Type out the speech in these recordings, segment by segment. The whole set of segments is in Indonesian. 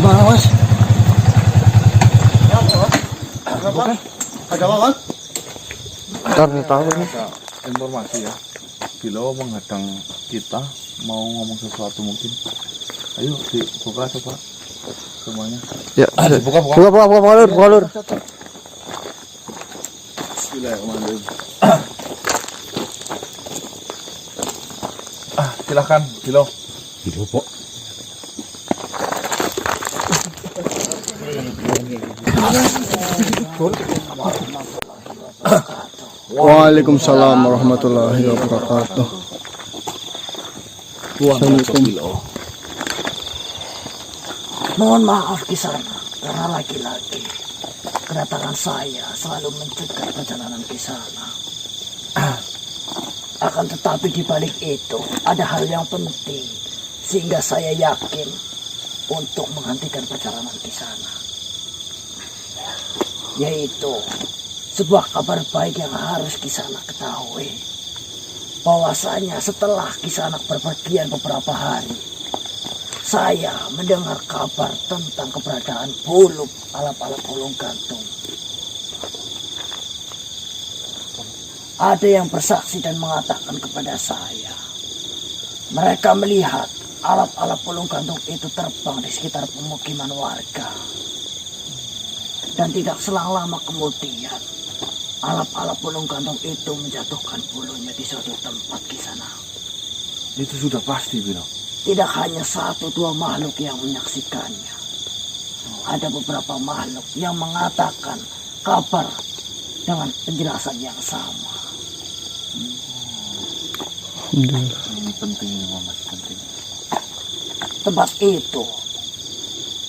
Gimana mas? Bukan. Ada apa mas? Ntar nih tahu nih. Ada informasi ya. Bilo menghadang kita mau ngomong sesuatu mungkin. Ayo dibuka coba semuanya. Ya, Buka. buka lur. Bismillahirrahmanirrahim. Silahkan Bilo. Itu kok. Waalaikumsalam warahmatullahi wabarakatuh. Assalamualaikum. Mohon maaf Kisana, karena lagi-lagi kedatangan saya selalu mencegah perjalanan Kisana. Akan tetapi di balik itu ada hal yang penting sehingga saya yakin untuk menghentikan perjalanan Kisana, yaitu sebuah kabar baik yang harus Kisana ketahui. Bahwasanya setelah Kisana berpergian beberapa hari, saya mendengar kabar tentang keberadaan buluk alap-alap ulung gantung. Ada yang bersaksi dan mengatakan kepada saya, mereka melihat alap-alap ulung gantung itu terbang di sekitar pemukiman warga. Dan tidak selang lama kemudian, alap-alap ulung gantung itu menjatuhkan bulunya di suatu tempat di sana. Itu sudah pasti Bilo. Tidak hanya satu dua makhluk yang menyaksikannya. Ada beberapa makhluk yang mengatakan kabar dengan penjelasan yang sama. Ini penting nih Mas, penting. Tempat itu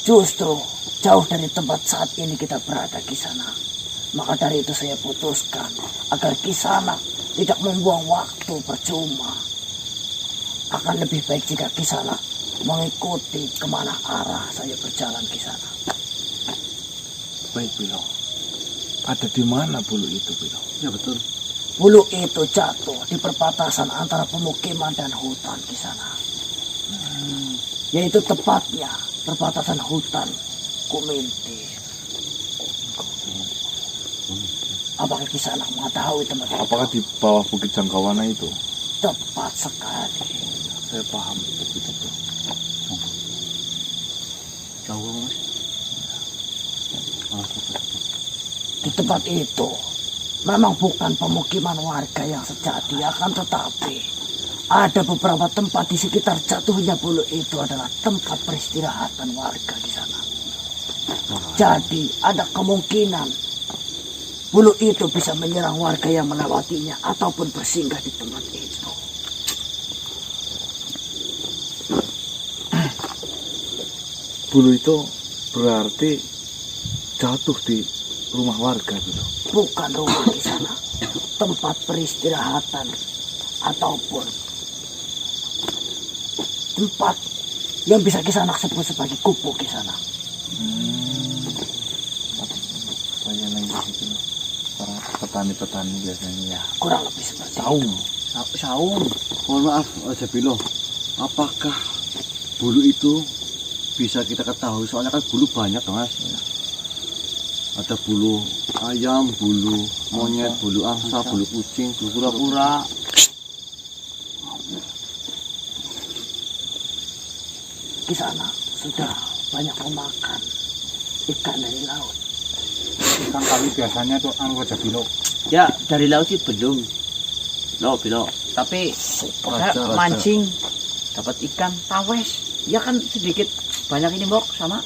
justru jauh dari tempat saat ini kita berada di sana. Maka dari itu saya putuskan agar Kisana tidak membuang waktu percuma. Akan lebih baik jika Kisana mengikuti kemana arah saya berjalan Kisana. Baik Bilo. Ada di mana bulu itu Bilo? Ya betul. Bulu itu jatuh di perbatasan antara pemukiman dan hutan Kisana. Yaitu tepatnya perbatasan hutan Kuminti. Apakah Kisana mengetahui tempat itu? Apakah di bawah Bukit Jangkawana itu? Tepat sekali. Saya paham itu. Jauh mas. Di tempat itu memang bukan pemukiman warga yang sejati, akan tetapi ada beberapa tempat di sekitar jatuhnya bulu itu adalah tempat peristirahatan warga di sana. Jadi ada kemungkinan bulu itu bisa menyerang warga yang melewatinya ataupun bersinggah di tempat itu. Bulu itu berarti jatuh di rumah warga gitu. Bukan rumah di sana, tempat peristirahatan ataupun tempat yang bisa Kisana sebut sebagai kupu di sana. Saya lagi gitu. Para petani-petani biasanya ya. Kurang lebih seperti Saung. itu. Saung. Mohon maaf Aja Bilo. Apakah bulu itu bisa kita ketahui? Soalnya kan bulu banyak mas. Ada bulu ayam, bulu monyet, bulu angsa, bulu kucing, bulu kura-kura. Kisana sudah banyak memakan ikan dari laut. Ikan kali biasanya tuh Aja Bilo. Ya dari laut sih belum. Bilo. Tapi saya mancing dapat ikan tawes. Ya kan sedikit banyak ini Mbok sama.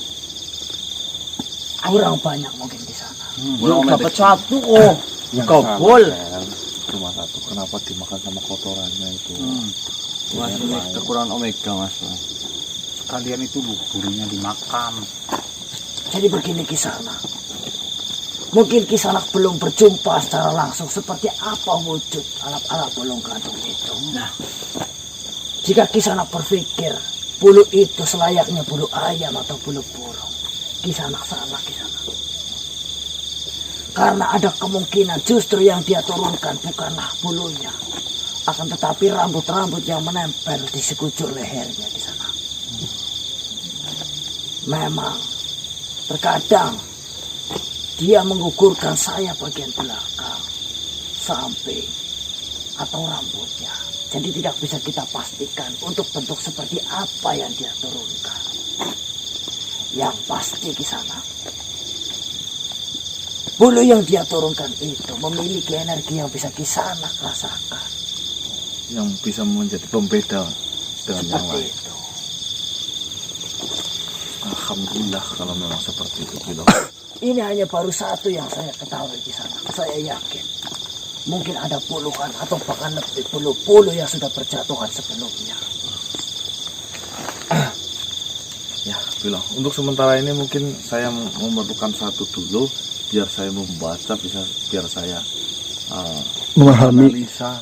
Kurang banyak mungkin di sana. Belum dapat satu kok. Kobol. Cuma satu. Kenapa dimakan sama kotorannya itu? Mas ini kekurangan omega mas. Kalian itu bulunya dimakan. Jadi begini Kisana. Mungkin Kisana belum berjumpa secara langsung seperti apa wujud alap-alap ulung gantung itu. Nah, jika Kisana berpikir bulu itu selayaknya bulu ayam atau bulu burung, Kisana salah Kisana. Karena ada kemungkinan justru yang dia turunkan bukanlah bulunya, akan tetapi rambut-rambut yang menempel di sekujur lehernya di sana. Memang terkadang dia menggugurkan saya bagian belakang, samping, atau rambutnya. Jadi tidak bisa kita pastikan untuk bentuk seperti apa yang dia turunkan. Yang pasti Kisanak, bulu yang dia turunkan itu memiliki energi yang bisa Kisanak rasakan. Yang bisa menjadi pembeda dengan yang Seperti lain. itu. Alhamdulillah kalau memang seperti itu, Bilo. Ini hanya baru satu yang saya ketahui Kisanak. Saya yakin mungkin ada puluhan atau bahkan lebih puluh-puluh yang sudah berjatuhan sebelumnya. Ya, Bilo. Untuk sementara ini mungkin saya memerlukan satu dulu biar saya membaca, biar saya Memahami. analisa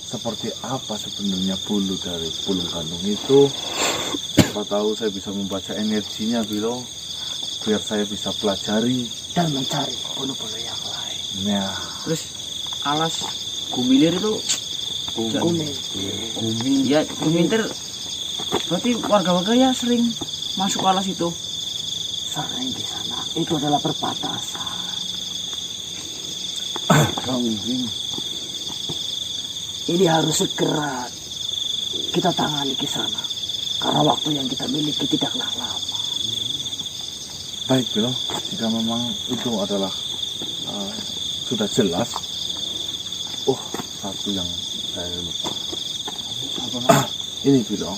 seperti apa sebenarnya bulu dari pulung kandung itu. Siapa tahu saya bisa membaca energinya, Bilo, biar saya bisa pelajari. Dan mencari bulu-bulu yang lain. Nah, Terus alas gumilir itu Kumin. ya gumintir berarti warga-warga ya sering masuk alas itu. Sering di sana. Itu adalah perbatasan. Ini harus segera kita tangani di sana. Karena waktu yang kita miliki tidaklah lama. baik, Bilo. Jika memang itu adalah sudah jelas. Oh, satu yang saya lupa. Ini, Bilo.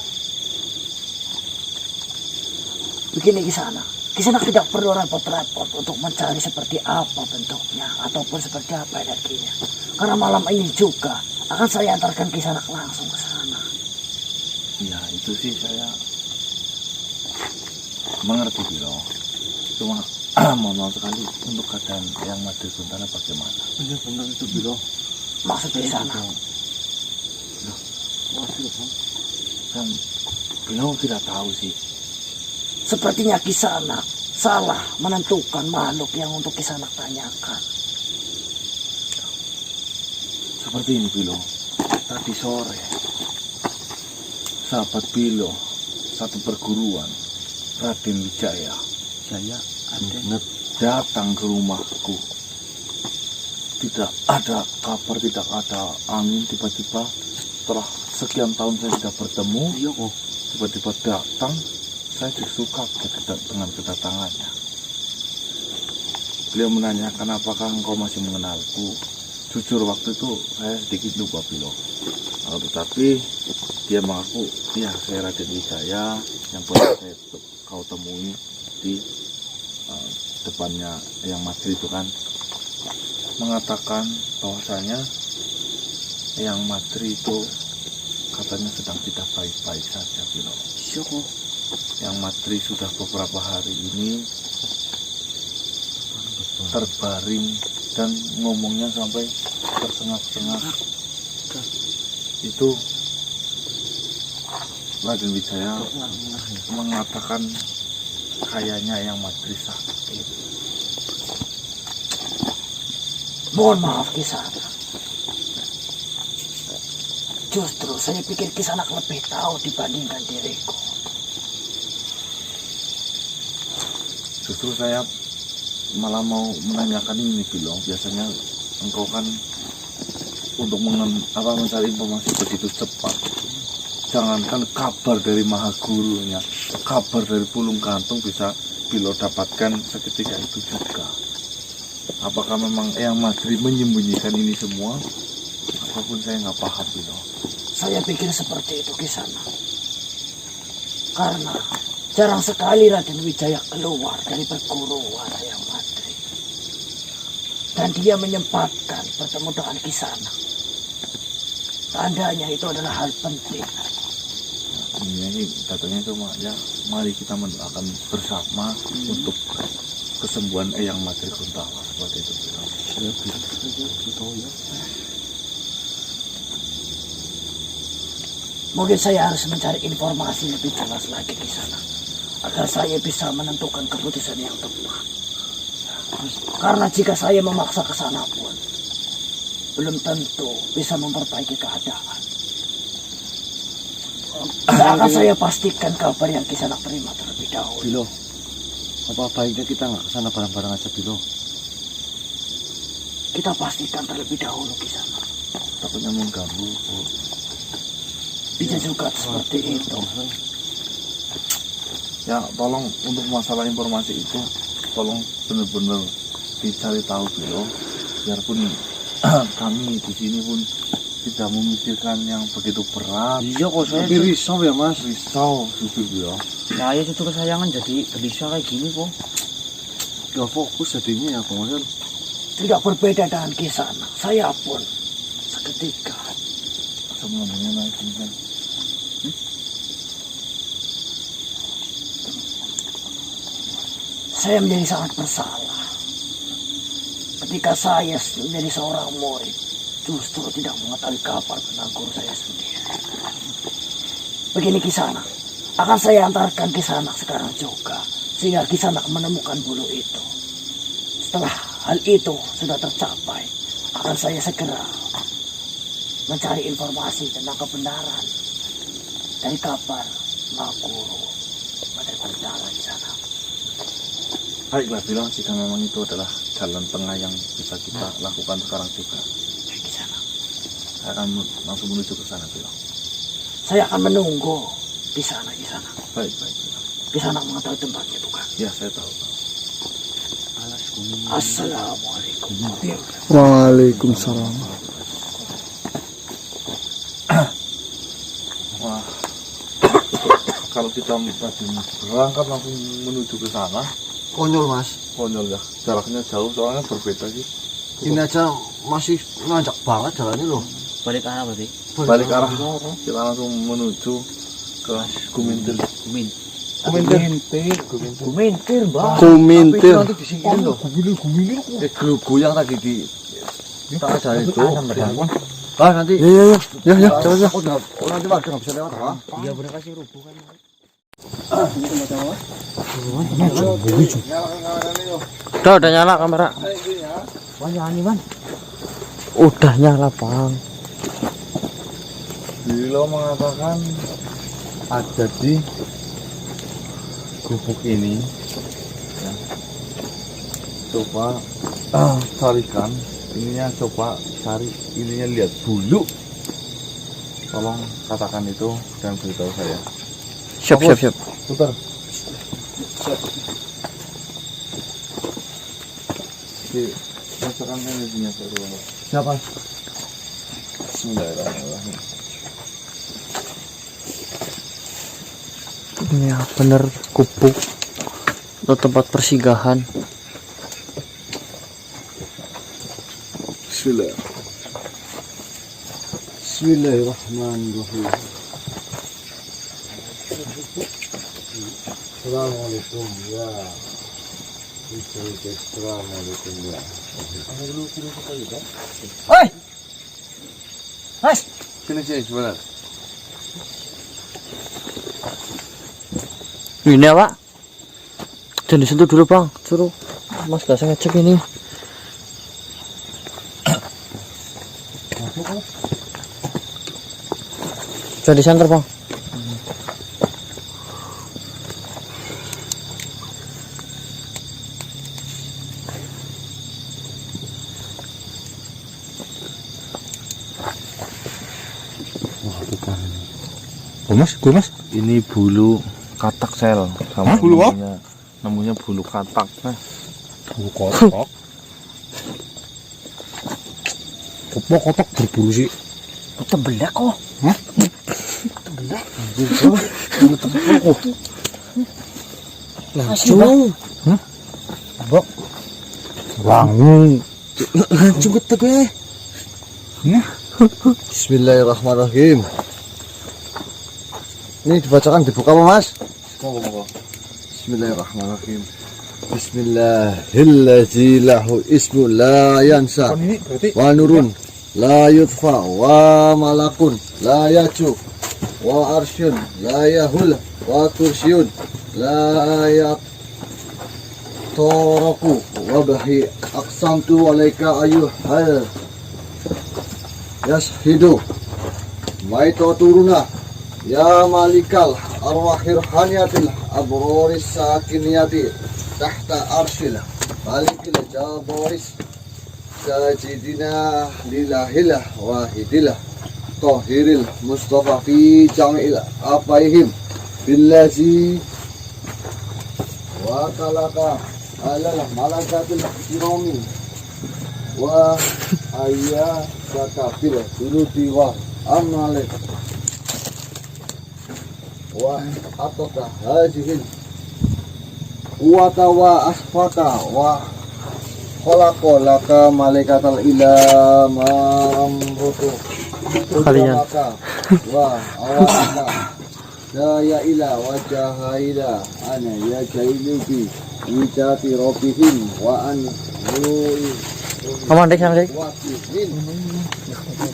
Begini di sana. Di sana tidak perlu repot-repot untuk mencari seperti apa bentuknya ataupun seperti apa energinya. Karena malam ini juga akan saya antarkan di sana langsung ke sana. Ya, itu sih saya mengerti, Bilo. Cuma mohon maaf sekali untuk keadaan yang Madri Guntara bagaimana. Iya benar itu, Bilo. Maksud di sana. Kan Bilo tidak tahu sih. Sepertinya Kisanak salah menentukan makhluk yang untuk Kisanak tanyakan. Seperti ini, Bilo. Tadi sore sahabat Bilo satu perguruan, Raden Wijaya, datang ke rumahku. Tidak ada kabar, tidak ada angin. Tiba-tiba setelah sekian tahun saya tidak bertemu, tiba-tiba datang. Saya justru kaget dengan kedatangannya. Beliau menanyakan, apakah engkau masih mengenalku? Jujur waktu itu saya sedikit lupa, Bilo. Tetapi dia mengaku, ya saya Raden Wijaya yang pernah kau temui di depannya yang Madri itu kan. Mengatakan bahwasanya yang Madri itu katanya sedang tidak baik-baik saja, Bilo. Yang Madri sudah beberapa hari ini terbaring dan ngomongnya sampai tersengak-sengak. Itu Raden Wijaya mengatakan kayaknya yang Madri sakit. Mohon maaf Kisanak. Justru saya pikir Kisanak lebih tahu dibandingkan diriku. Justru saya malah mau menanyakan ini, Bilo. Biasanya engkau kan untuk mencari informasi begitu cepat. Jangankan kabar dari Maha Gurunya, kabar dari Pulung Kantung bisa Bilo dapatkan seketika itu juga. Apakah memang Eyang Madri menyembunyikan ini semua? Apapun saya nggak paham, Bilo. Saya pikir seperti itu Kisanak. Karena jarang sekali Raden Wijaya keluar dari perguruan Eyang Madri. Dan dia menyempatkan bertemu dengan Kisanak. Tandanya itu adalah hal penting. Ini katanya cuma ya, mari kita mendoakan bersama untuk kesembuhan Eyang Madri Guntara, seperti itu, Bilo. Mungkin saya harus mencari informasi lebih jelas lagi di sana, agar saya bisa menentukan keputusan yang tepat. Karena jika saya memaksa ke sana pun, belum tentu bisa memperbaiki keadaan. Akan saya pastikan kabar yang Kisanak terima terlebih dahulu. Bilo, Apa baiknya kita nggak kesana bareng-bareng aja Bilo? Kita pastikan terlebih dahulu di sana. Takutnya mengganggu. Bisa juga seperti itu. Ya tolong untuk masalah informasi itu tolong benar-benar dicari tahu Bilo. Biarpun kami di sini pun tidak memikirkan yang begitu berat. Iya kok saya Tapi risau ya Mas. Risau jujur Bilo. saya cucu kesayangan jadi gelisah kayak gini kok. Gak fokus jadinya ya Bang Hasan. Tidak berbeda dengan Kisana. Saya pun seketika Semuanya naik kan. saya menjadi sangat bersalah ketika saya menjadi seorang murid justru tidak mengetahui kabar tentang guru saya sendiri. Begini Kisana, akan saya antarkan Kisana sekarang juga sehingga Kisana menemukan bulu itu. Setelah hal itu sudah tercapai, akan saya segera mencari informasi tentang kebenaran dari kabar Maguru Menteri Kudala di sana. Baiklah Bilo, jika memang itu adalah jalan tengah yang bisa kita lakukan sekarang juga. Baik di sana. Saya akan langsung menuju ke sana Bilo. Saya akan menunggu di sana. Baik Bilo. Di sana mengetahui tempatnya bukan? Ya saya tahu. Assalamualaikum warahmatullahi wabarakatuh. Waalaikumsalam. Wah, kalau kita tadi berangkat langsung menuju ke sana, Konyol Mas. konyol ya. Jaraknya jauh soalnya berbeda sih. Ini aja masih nanjak banget jalannya loh. Balik arah berarti. Balik arah, kita langsung menuju ke Gumintir. Gumintir bang. Kumintir. Nanti disingkirin loh. Gelugu yang tadi di tak aja itu. Ah nanti. Ya. Coba. Nanti warga nggak bisa lewat apa? Iya bener kasih rubuh kan. Udah nyala kamera. Udah nyala bang. Bilo mengatakan ada di gubuk ini. Ya. Coba carikan. Ininya coba cari. Ininya lihat bulu. Tolong katakan itu dan beritahu saya. Siap. Putar. Oke, rasakan energinya ke ruang. Siapa? Bismillahirrahmanirrahim. Ya bener gubuk atau tempat persinggahan. Bismillahirrahmanirrahim. Assalamualaikum ya. Assalamualaikum ya. Hei! Mas! Sini sebentar. Ini ya pak. Jangan disentuh dulu bang. Suruh mas gak saya ngecek ini. Jangan disantar bang. Mas, ini bulu katak sel. Sama Bulu namanya bulu katak. Nah, Bulu kotak. Kok kotak berbulu sih? Tembelak kok. Langsung. Wangi. Langsung ke tebe. Bismillahirrahmanirrahim. Ini dibacakan dibuka apa Mas? monggo. Bismillahirrahmanirrahim. Bismillahilladzi lahu ismu la yansa Ini berarti wa nurun la yudfa wa malakun la yacu wa arsyun la yahul wa kursyun la yatoroku wa bahi aqsamtu alaika ayuhal yashidu maito turuna Ya malikal arwahir haniyatil abroris sakiniyati tahta arshil malikil jabaris sajidina lillahilah wahidilah tahiril mustafa fi jam'il apaihim billazi wa talaka alal malakatil kirami wa ayya katabil suluti wa amalik wa ataka hajihil wa asfaka wa khalaqa laka malaikatal ilamamrutu Kalian. wa awaka ya ila wajahaila ana ya jailuki wijati rabbihim wa an nuri Aman dek sana dek. wakihin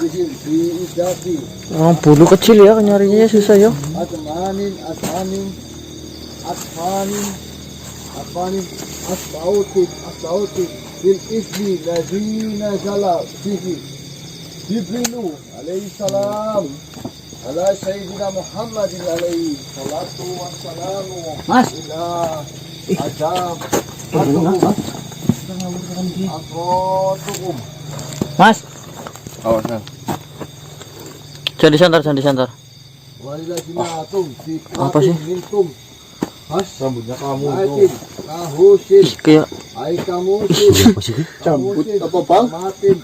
bihim fi wijati Oh, bulu kecil ya, nyarinya susah ya. atmanin asbautin bil ismi ladina jala bihi Jibrilu alaihi salam ala sayyidina Muhammadin alaihi salatu wassalamu Mas. ila ajab atrotukum Mas, Awasan. Jangan disantar. walilajinatum Apa sih? mintum has Rambutnya kamu aikin kahusin Ih, kayak ai kamusin Cambut apa bang? parmatin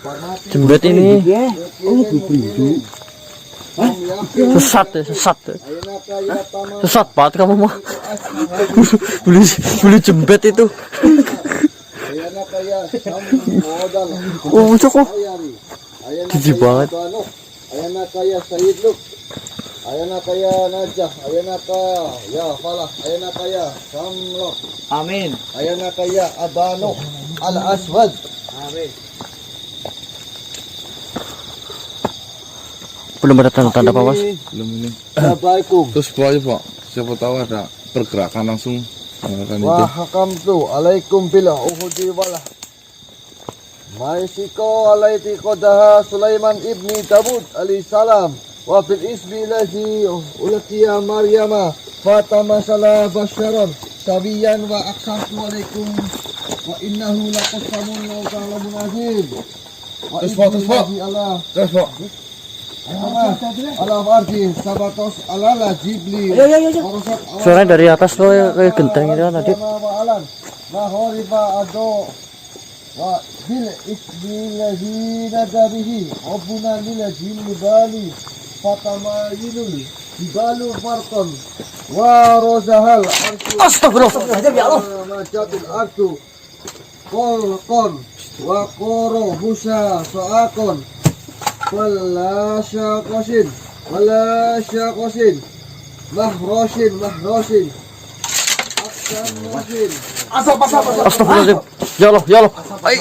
jembet ini. oh berbulu Sesat ya. ayana kaya tamam Sesat banget kamu mah. Bulu jembet itu. ayana kaya sam modal Oh, cok. ayari ayana Jijik banget. Banuk, ayana kaya Sayyid Luk ayana kaya Najah ayana kaya Falah ayana kaya Samlok Amin. ayana kaya Abanuk Al Aswad Amin. Belum ada tanda-tanda apa, Mas? Belum ini. Assalamualaikum Terus aja pak, siapa tahu ada pergerakan langsung menggunakan wa itu. hakamtu alaikum bil uhudi walah Maisiko alaiti qadaha Sulaiman ibni Dawud alaihi salam wa bil ismi lazi ulqiya Maryama fatamasala basyaran sabiyan wa aqsamtu alaikum wa innahu laqasamun law ta'lamun azim wa Terus, Pak, terus, Pak. Allah Terus pak, ala fardi sabatos alala jibli Suaranya dari atas loh ya, kayak genteng itu kan tadi. Alan mahoriba ado wa bil ismi lazina dabihi abuna lila jilli bali fatamayilul jibalu farqan wa rozahal arsu Astagfirullah. ya Allah majatul arsu kolkon wa koro musa soakon wala syakosin mahrosin Astagfirullahaladzim. Ya Allah. Ay,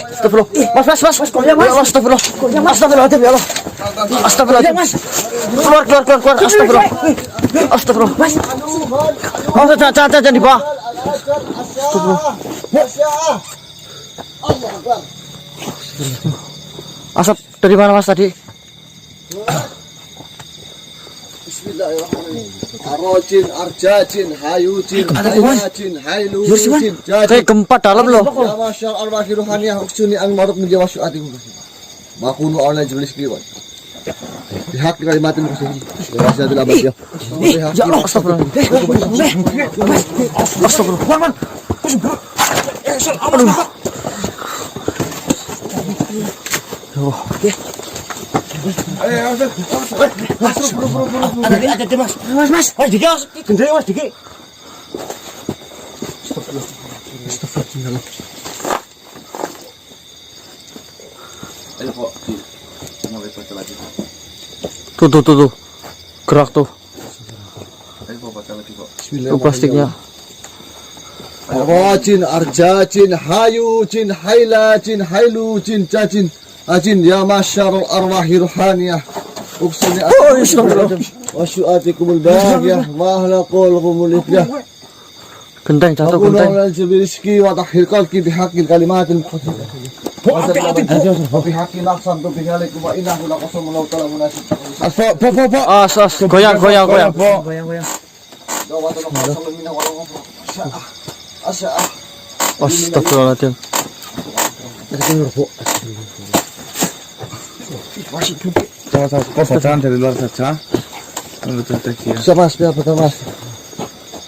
astagfirullah. Mas. Ya Allah, astagfirullah. Astagfirullahaladzim, ya Allah. Astagfirullahaladzim. Keluar. Astagfirullah. Mas. Oh, jangan di bawah. Asap dari mana, Mas, tadi? Bismillahirrahmanirrahim. Arojin, arjajin, hayujin, haylajin, hailujin, jajin. Kayak gempa dalam loh. Ya masyar arwahi ruhaniyah uksuni an maruk min jawa syu'atikum. Makunu awla jiblis kiwan. Bihak kalimatin kusuhi. Ya masyadil abadiyah. Ya Allah, astagfirullah. Astagfirullah. ada mas, dikit, gendeng mas, dikit. ayo pak, mulai baca lagi. Tuh. Gerak tuh. Ayo pak, baca lagi pak. Tuh plastiknya. Arojin, arjajin, hayujin, haylajin, hailujin, jajin, ajin. Ya masyar arwahi ruhaniyah uksuni an wa syu'atikum al-bahiyah ma halaqul ifyah. Genteng, jatuh Makunu genteng. awla jiblis ki wa tahir qalki bihaqil kalimatil muqaddadah. Hati-hati naksan tu binalik kuma inah guna kosong melau telah munasib. As, goyang. Goyang. Dawa telah kosong minah walau ngopo. Asya. Astagfirullahaladzim. Kau bacaan dari luar saja. Menurut strategi ya. Siap mas, biar betul mas.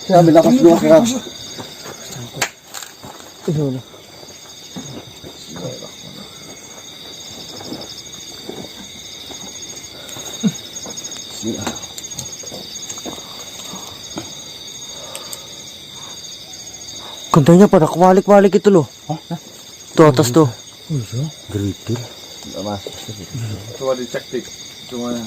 Saya ambil nafas dulu sekarang. Gentengnya pada kebalik-balik itu loh. Tuh atas tuh. Coba dicek dik semuanya.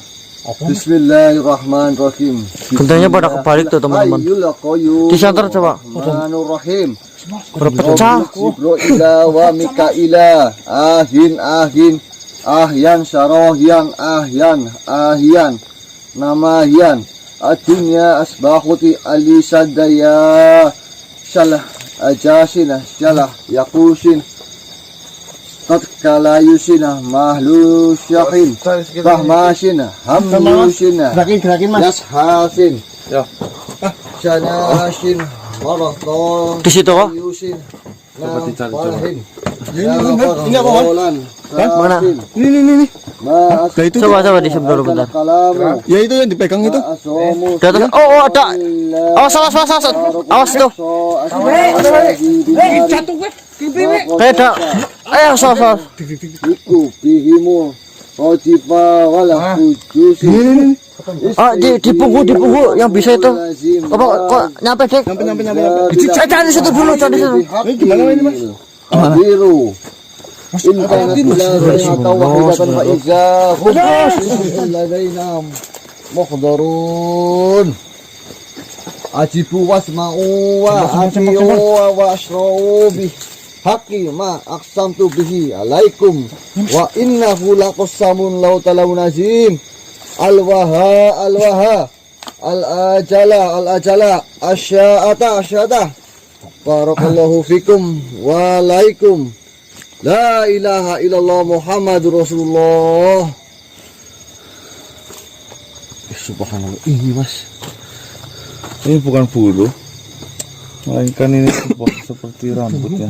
Bismillahirrahmanirrahim. Gentengnya pada kebalik tuh teman-teman. Di center coba. Bismillahirrahmanirrahim. Berpecah. Jibrila wa Mikaila. Ahin. Ahyan sarohyan ahyan. Namayan. Adunya asbahuti alisadaya. Salah ajasina salah yakusin. Tatkala yusina mahlusyahin rahmasina hamlusina yashasin janashin marathon Di situ kok. yusin Coba dicari, coba. ini apa Mana? ini Coba di sebelah dulu bentar. ya itu yang dipegang itu Di atas. Oh, ada. Awas tuh. Jatuh gue. Beda. Ayo, awas. iku bihimu wajiba wala kujusin Ah, di punggu yang bisa itu. Apa kok nyampe dek? Cari di situ dulu, cari di situ. Ini gimana ini mas? Biru. Atau wahidatan fa'iza ladaina muhdarun. Ajibu wasma'u wa ati'u wa ashra'u bih haqqi ma aqsamtu bihi alaikum wa innahu laqassamun law talawun azim. Al-waha al-ajala asya'ata barakallahu fikum wa alaikum la ilaha illallah Muhammadur Rasulullah. Subhanallah, ini mas Ini bukan bulu, melainkan ini seperti rambut ya.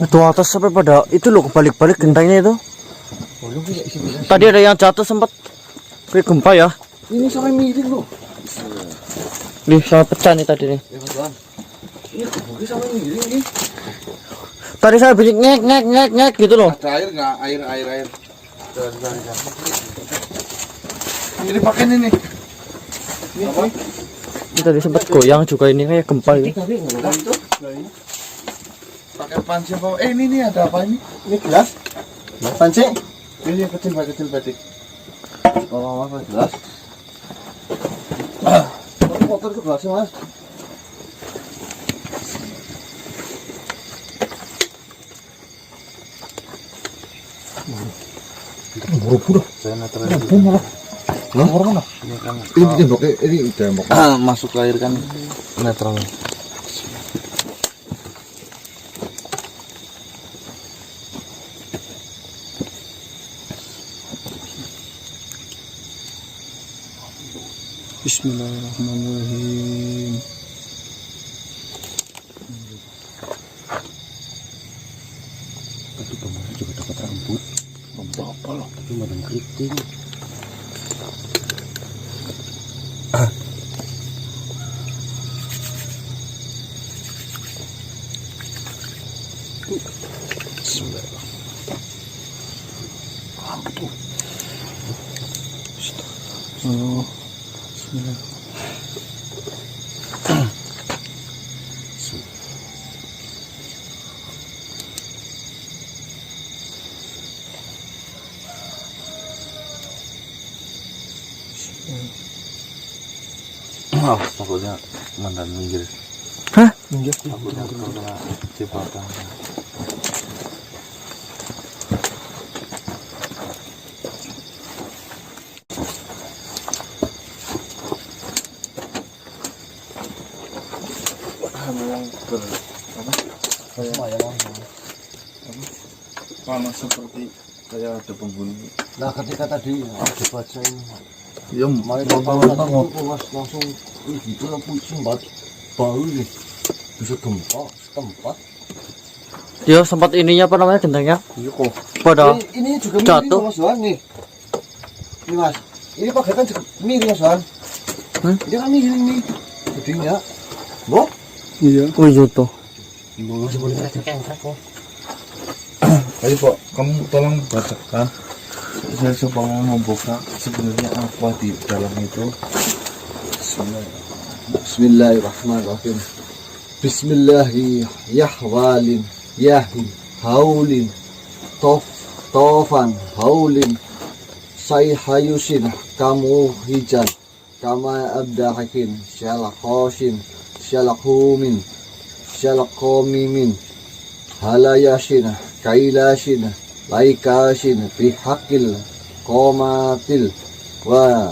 Itu atas sampai pada itu loh kebalik-balik gentengnya itu. Tadi ada yang jatuh sempat kayak gempa ya. ini sampai miring loh. Nih sama pecah nih tadi nih. Ini kebuli sampai miring nih. Tadi saya bunyi ngek gitu loh. Ada air nggak? Air. Ini pakai ini. Ini tadi sempat goyang juga ini kayak gempa ini. Pakai panci apa? Ini ada apa ini? Ini gelas. Panci. Ini yang kecil batik. Oh, apa gelas? Kotor itu gelasnya mas. Buru-buru. Saya neterin. Ini kan Ini tembok. masuk ke air kan netral. Bismillahirrahmanirrahim. Itu kemarin juga dapat rambut. Apa loh? Tapi madam keriting. Takutnya mandan minggir. Hah? Takutnya kena jebakan. Panas seperti kayak ada penghuni. Nah ketika tadi aku baca ini, Ya, main langsung itu pusing banget, bau nih, bisa gempa setempat. Dia sempat ininya apa namanya gentengnya? iya kok. Pada Ini juga miring jatuh. Mas Wan nih. Ini Mas, ini paketan juga miring Mas Wan. Dia kan miring nih, gedingnya. Boh? Oh iya tuh. Ayo Pak, kamu tolong bacakan. Saya coba mau membuka sebenarnya apa di dalam itu. Bismillahirrahmanirrahim. Bismillahirrahmanirrahim. Yahin, haulin, tofan, haulin, sayhayusin, kamu hijan, kama abdahakin, syalakoshin, syalakumin, syalakomimin, halayashin, kailashin, laikashin, bihakil, komatil, wa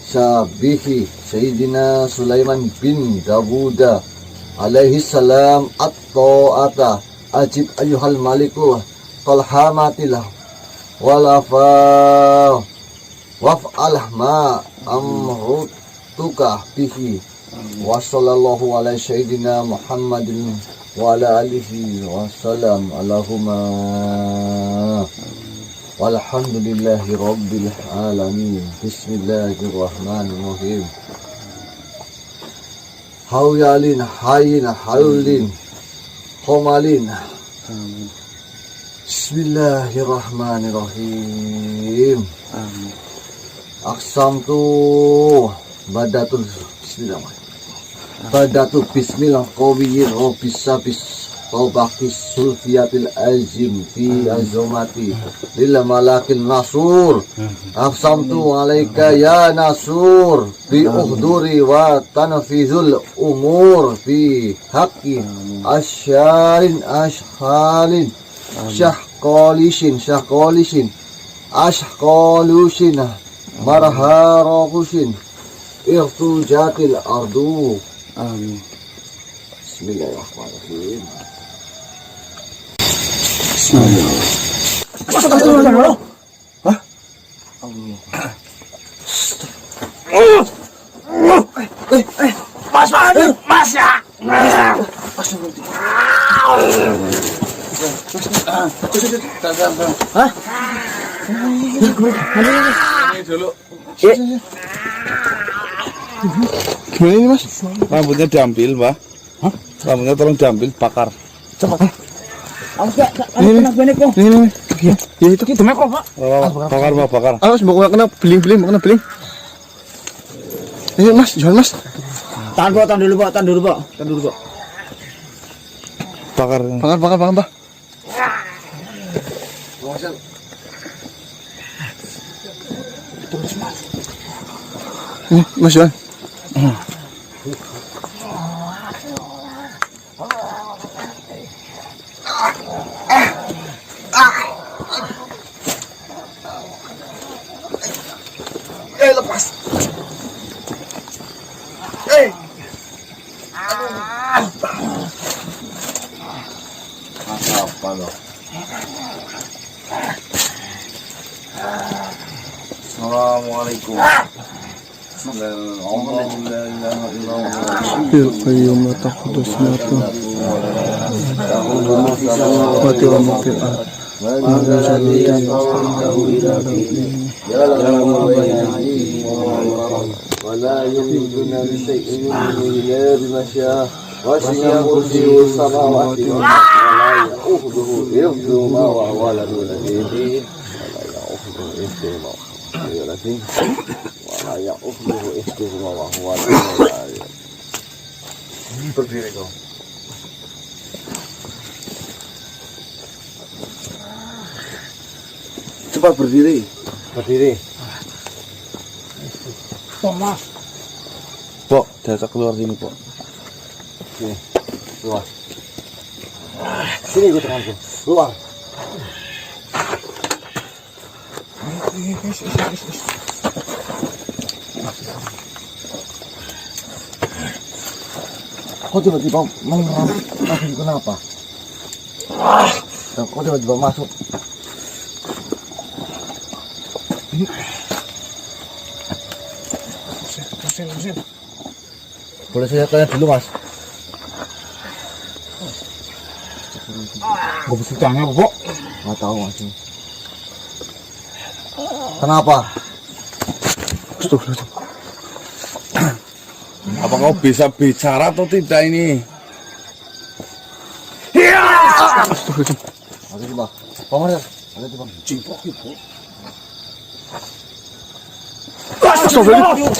sabihi, Sayyidina Sulaiman bin Dawuda, alaihi salam, at-ta'ata, ajib ayuhal maliku, qalhamatilah, walafa, waf'alah ma amrutuka bihi, wa sallallahu ala Sayyidina Muhammadin wa ala alihi wa salam, Allahumma walhamdulillahi rabbil alamin. Bismillahirrahmanirrahim. Hauyalin, hayin, haulin, khomalin. Bismillahirrahmanirrahim. Aqsamtu badatul bismillah. Badatul bismillah qawiyyin rabbis sabis tawbaqis sulfiyatil azim fi azumati lil malakil nasur. Aqsamtu alaika ya nasur bi uhduri wa tanfizul umur fi haqqi asyarin ashhalin syahqalishin ashqalushin marharakushin irtujatil ardu. Amin. Bismillahirrahmanirrahim. Gimana ini Mas? Rambutnya diambil, Mbak. Hah? Rambutnya tolong diambil, bakar. Ini. Ya itu kita mek kok, Pak. Oh, bakar, Pak, bakar. Awas mbok kena beling-beling, kena beling. Ini Mas, jual Mas. Tahan dulu, Pak. Bakar. Bakar, Pak. Ini Mas Jual. Lepas. Apa loh? Assalamualaikum. Ya qayyum la taqudus sinatu wa ti'amu fil ard. ولا يملكون بشيء إلا بما شاء وسع كرسيه السماوات والأرض ولا يؤوده حفظهما وهو العلي العظيم ولا يؤوده حفظهما وهو العلي العظيم. Berdiri kau. Cepat berdiri. Thomas. Pok, diajak keluar sini, Pok. Keluar. Sini ikut tanganku. Keluar. Kok tiba-tiba mengeram? Kenapa? Kok tiba-tiba masuk? Boleh saya tanya dulu, Mas? Gak bisa tanya, Bobo. Nggak tahu, Mas. Kenapa? Astagfirullahaladzim. Apa kau bisa bicara atau tidak ini? Astagfirullahaladzim. Ada di bawah. Bang Maria, ada di bawah. Astagfirullahaladzim.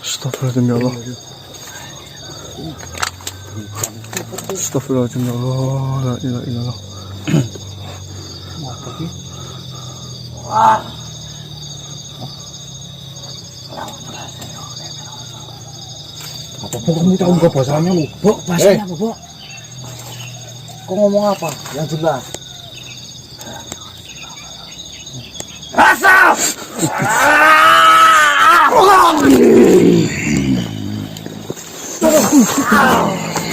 Astagfirullahaladzim ya Allah. Astagfirullahaladzim ya Allah. La ilaha illallah. Apa kamu tahu nggak bahasanya lu? Bu, bahasanya apa, Bu? Kau ngomong apa? Yang jelas. Asap!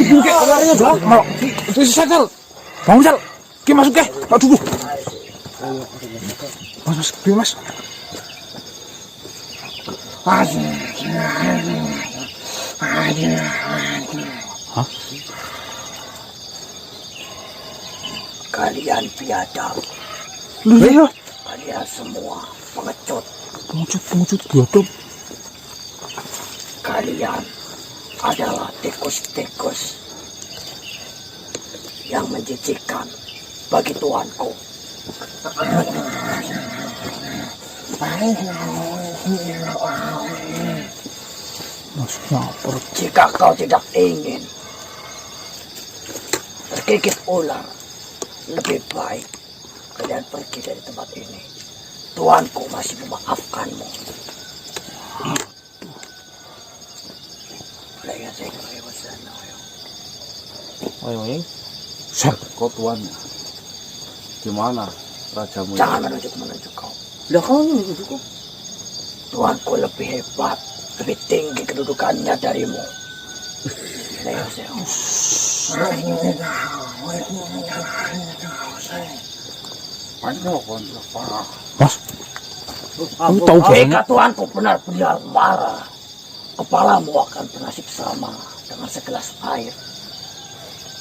Oke, larinya dong. Mau, itu si Sal. Bangun Sal. Oke, masuk ke. Aduh. Mas, biar Mas. Hah? Kalian biadab. Iya. Kalian semua pengecut. Pengucut biadab. Kalian adalah tikus-tikus yang menjijikkan bagi tuanku. Maksudnya apa? Jika kau tidak ingin tergigit ular, lebih baik kalian pergi dari tempat ini. Tuanku masih memaafkanmu. Sal. Kau tuannya. Di mana rajamu? Jangan menunjuk kau. Lah kau ini cukup. Tuanku lebih hebat, lebih tinggi kedudukannya darimu. Mas. Kamu tahu banyak. Jika tuanku benar-benar marah, kepalamu akan bernasib sama dengan segelas air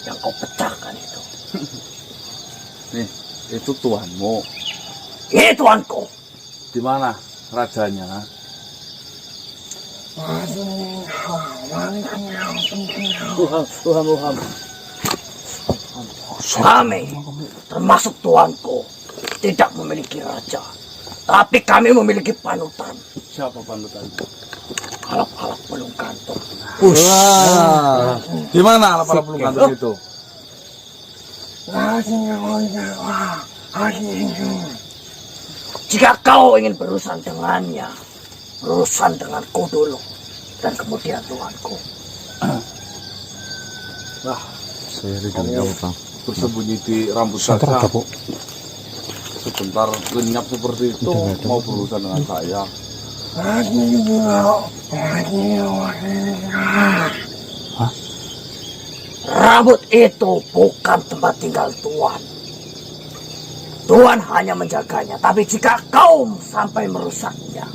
yang kau pecahkan itu. Nih, itu tuanmu. Ini tuanku. Di mana rajanya? Tuhan. Kami, termasuk tuanku, tidak memiliki raja. Tapi kami memiliki panutan. Siapa panutannya? Alap-alap belum kantor. Wah. Di mana alat belum kantor itu? Jika kau ingin berurusan dengannya, berurusan denganku dulu. Dan kemudian tuanku. Nah, Saya tidak tahu, Bang. bersembunyi di rambut Santer saja. ada, Bu. Sebentar lenyap seperti itu mau berurusan dengan saya. Rambut itu bukan tempat tinggal Tuan. Tuan hanya menjaganya, tapi jika kau sampai merusaknya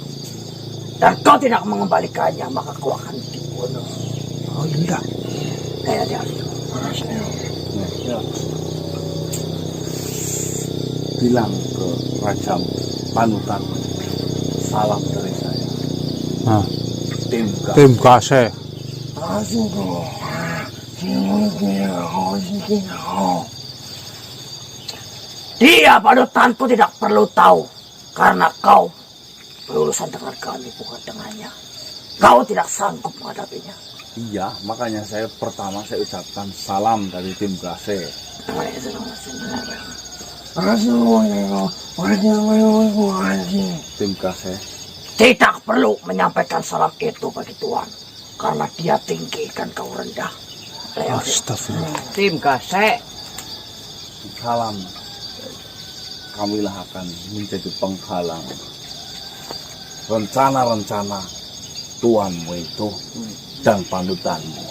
dan kau tidak mengembalikannya, maka kau akan dibunuh. Oh iya. Kayak dia. Ya. Bilang ke rajamu, panutan, salam dari saya. Nah, Tim tim kase. Dia panutanku tidak perlu tahu, karena kau berurusan dengan kami, bukan dengannya. Kau tidak sanggup menghadapinya. Iya, makanya saya ucapkan salam dari tim Gase. Tim Gase. Tidak perlu menyampaikan salam itu bagi Tuan, karena dia tinggi dan kau rendah. Astagfirullah. Tim kasek. Salam. Kamilah akan menjadi penghalang rencana-rencana tuanmu itu. dan panutanmu.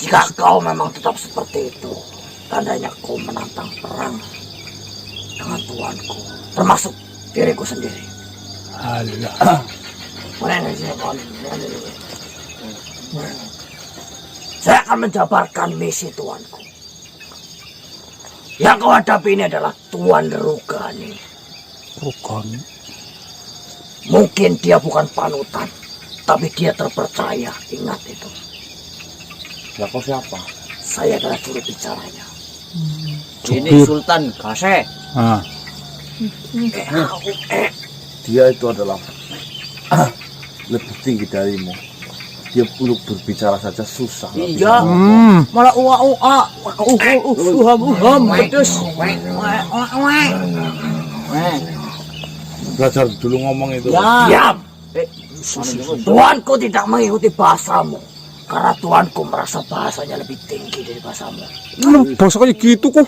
Jika kau memang tetap seperti itu, tandanya kau menantang perang dengan tuanku, termasuk diriku sendiri. Alah. Saya akan menjabarkan misi tuanku. Yang kau hadapi ini adalah Tuan Rugani. Rugani. Mungkin dia bukan panutan, tapi dia terpercaya. Ingat itu. Ya kau siapa? Saya adalah juru bicaranya. Ini Sultan Kase. Ah. Dia itu adalah lebih tinggi darimu. Dia untuk berbicara saja susah. Iya. Malah pedes. Belajar dulu ngomong itu. Ya. Diam! Tuanku tidak mengikuti bahasamu. Karena tuanku merasa bahasanya lebih tinggi dari bahasamu. Bahasa kayak gitu kok.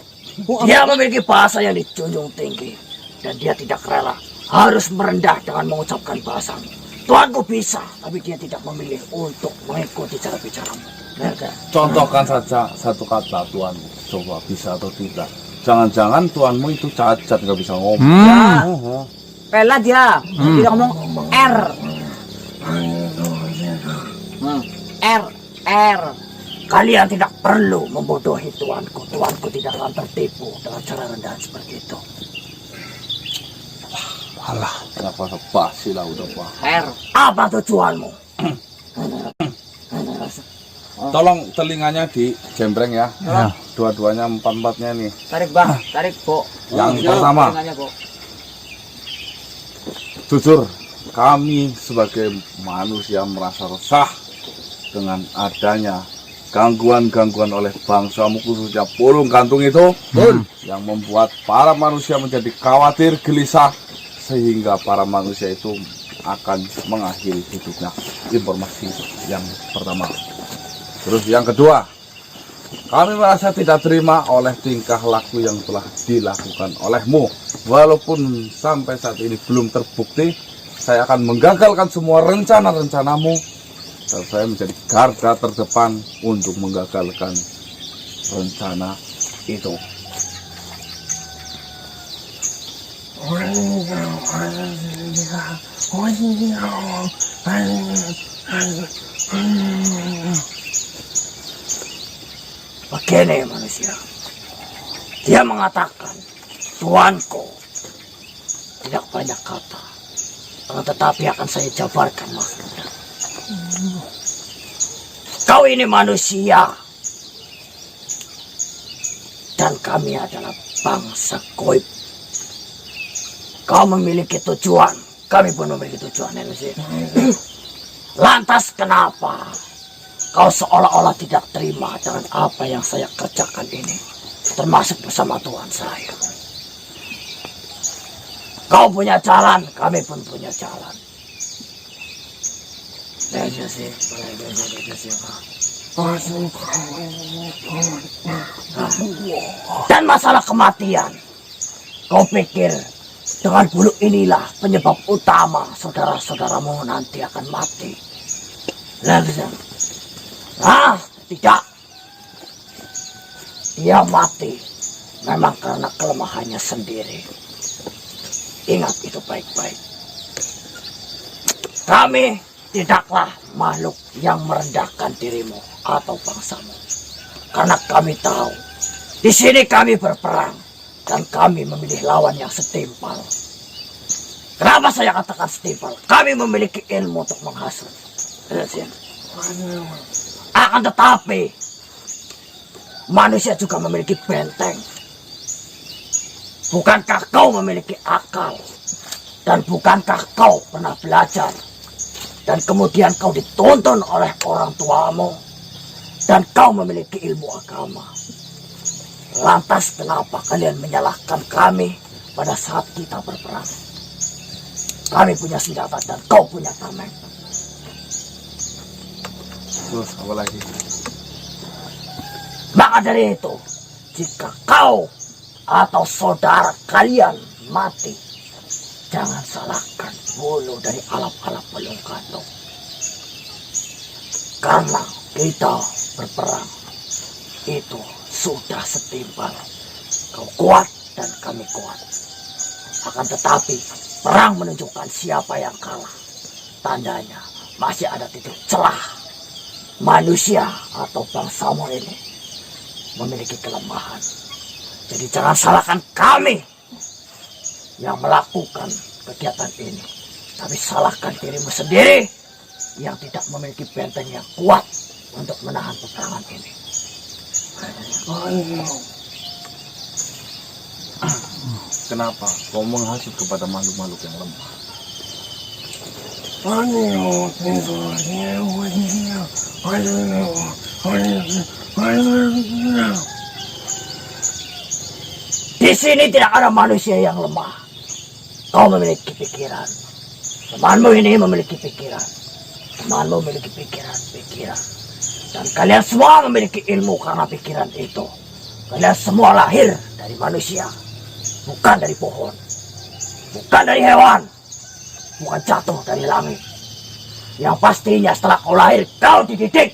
Dia memiliki bahasa yang dijunjung tinggi. Dan dia tidak rela harus merendah dengan mengucapkan bahasamu. Tuanku bisa, tapi dia tidak memilih untuk mengikuti cara bicaramu. Contohkan saja satu kata tuanmu. Coba bisa atau tidak. Jangan-jangan tuanmu itu cacat nggak bisa ngomong. Ya. Pela dia. Tidak ngomong R. R. Kalian tidak perlu membodohi tuanku. Tuanku tidak akan tertipu dengan cara rendahan seperti itu. Alah. Kenapa basi lah udah pak. R. Apa tujuanmu? Tolong telinganya di jembreng ya. Ya. Dua-duanya empat-empatnya nih. Tarik bang. Tarik Bo. Yang pertama. Telinganya, Bo. Jujur, kami sebagai manusia merasa resah dengan adanya gangguan-gangguan oleh bangsamu khususnya Pulung Gantung itu yang membuat para manusia menjadi khawatir, gelisah sehingga para manusia itu akan mengakhiri hidupnya. Informasi yang pertama. Terus yang kedua, kami merasa tidak terima oleh tingkah laku yang telah dilakukan olehmu. Walaupun sampai saat ini belum terbukti, saya akan menggagalkan semua rencana-rencanamu. Dan saya menjadi garda terdepan untuk menggagalkan rencana itu. Begini manusia. Dia mengatakan, tuanku tidak banyak kata, tetapi akan saya jabarkan maksudnya. Kau ini manusia, dan kami adalah bangsa goib. Kau memiliki tujuan, kami pun memiliki tujuan manusia. Lantas kenapa kau seolah-olah tidak terima dengan apa yang saya kerjakan ini, termasuk bersama Tuhan saya? Kau punya jalan, kami pun punya jalan. Dan masalah kematian, kau pikir dengan bulu inilah penyebab utama saudara-saudaramu nanti akan mati? Tidak. Dia mati memang karena kelemahannya sendiri. Ingat itu baik-baik. Kami tidaklah makhluk yang merendahkan dirimu atau bangsamu. Karena kami tahu, di sini kami berperang dan kami memilih lawan yang setimpal. Kenapa saya katakan setimpal? Kami memiliki ilmu untuk menghasut. Akan tetapi, manusia juga memiliki benteng. Bukankah kau memiliki akal? Dan bukankah kau pernah belajar? Dan kemudian kau dituntun oleh orang tuamu. Dan kau memiliki ilmu agama. Lantas kenapa kalian menyalahkan kami pada saat kita berperang? Kami punya senjata dan kau punya tameng. Terus apa lagi? Maka dari itu, jika kau atau saudara kalian mati, jangan salahkan bulu dari alap-alap Balung Gandong. Karena kita berperang itu sudah setimpal. Kau kuat dan kami kuat. Akan tetapi perang menunjukkan siapa yang kalah. Tandanya masih ada titik celah. Manusia atau bangsamu ini memiliki kelemahan. Jadi jangan salahkan kami yang melakukan kegiatan ini. Tapi salahkan dirimu sendiri yang tidak memiliki benteng yang kuat untuk menahan peperangan ini. Kenapa kau menghasut kepada makhluk-makhluk yang lemah? Di sini tidak ada manusia yang lemah. Kau memiliki pikiran. Temanmu ini memiliki pikiran. Temanmu memiliki pikiran. Dan kalian semua memiliki ilmu karena pikiran itu. Kalian semua lahir dari manusia. Bukan dari pohon. Bukan dari hewan. Bukan jatuh dari langit. Yang pastinya setelah kau lahir, kau dididik.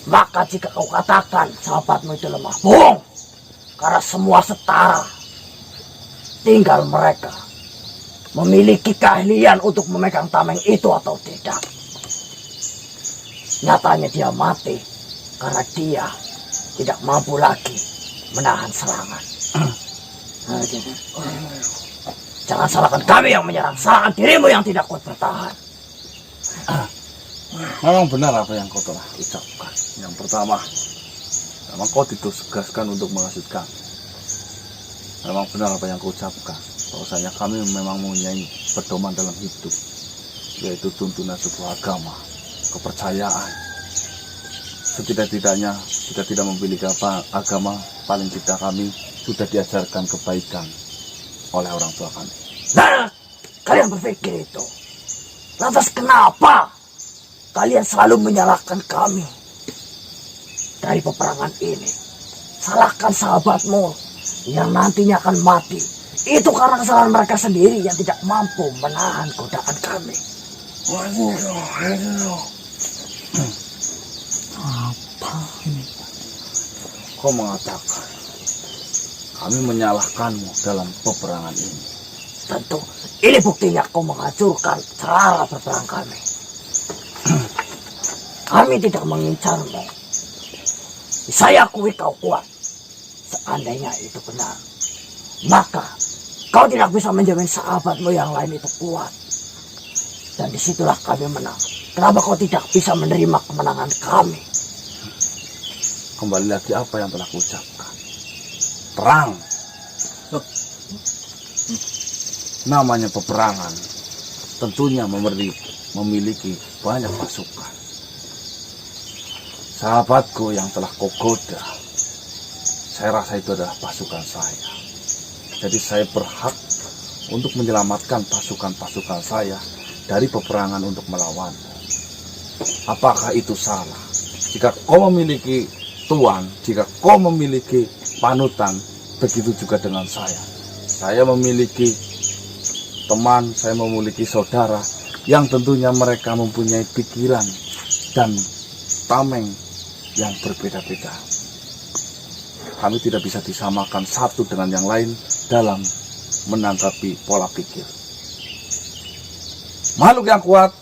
Maka jika kau katakan sahabatmu itu lemah, bohong. Karena semua setara. Tinggal mereka memiliki keahlian untuk memegang tameng itu atau tidak. Nyatanya dia mati karena dia tidak mampu lagi menahan serangan. Jangan salahkan kami yang menyerang, salahkan dirimu yang tidak kuat bertahan. Memang benar apa yang kau telah ucapkan. Yang pertama, memang kau ditugaskan untuk menghasutkan. Memang benar apa yang kau ucapkan. Bahwasanya kami memang mempunyai pedoman dalam hidup, yaitu tuntunan sebuah agama, kepercayaan. Setidak-tidaknya kita tidak memiliki agama, paling tidak kami sudah diajarkan kebaikan oleh orang tua kami. Nah, kalian berpikir itu. Lantas kenapa kalian selalu menyalahkan kami dari peperangan ini? Salahkan sahabatmu yang nantinya akan mati. Itu karena kesalahan mereka sendiri yang tidak mampu menahan godaan kami. Apa ini? Kau mengatakan kami menyalahkanmu dalam peperangan ini. Tentu, ini buktinya kau menghancurkan cara berperang kami. Kami tidak mengincarmu. Saya akui kau kuat. Seandainya itu benar, maka kau tidak bisa menjamin sahabatmu yang lain itu kuat. Dan disitulah kami menang. Kenapa kau tidak bisa menerima kemenangan kami? Kembali lagi apa yang telah kuucapkan. Perang. Namanya peperangan tentunya memiliki banyak pasukan. Sahabatku yang telah kau goda, saya rasa itu adalah pasukan saya. Jadi saya berhak untuk menyelamatkan pasukan-pasukan saya dari peperangan untuk melawan. Apakah itu salah? Jika kau memiliki tuan, jika kau memiliki panutan, begitu juga dengan saya. Saya memiliki teman, saya memiliki saudara yang tentunya mereka mempunyai pikiran dan tameng yang berbeda-beda. Kami tidak bisa disamakan satu dengan yang lain dalam menanggapi pola pikir. Makhluk yang kuat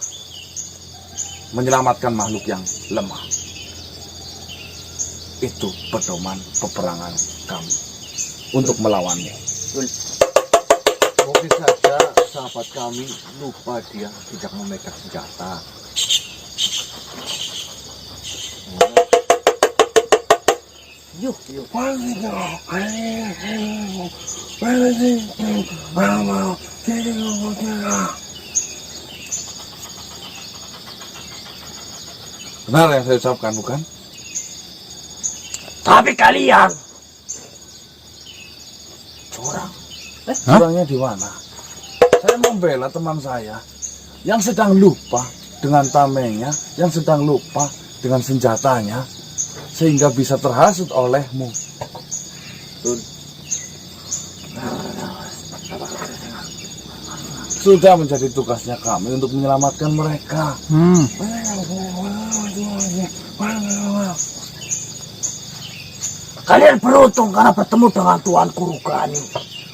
menyelamatkan makhluk yang lemah. Itu pedoman peperangan kami untuk melawannya. Mungkin saja sahabat kami lupa dia tidak memegang senjata. Yuk. Benar yang saya ucapkan, bukan? Tapi kalian curang. Curangnya di mana? Saya membela teman saya yang sedang lupa dengan tamengnya, yang sedang lupa dengan senjatanya, sehingga bisa terhasut olehmu. Sudah menjadi tugasnya kami untuk menyelamatkan mereka. Kalian beruntung karena bertemu dengan Tuan Kurugani.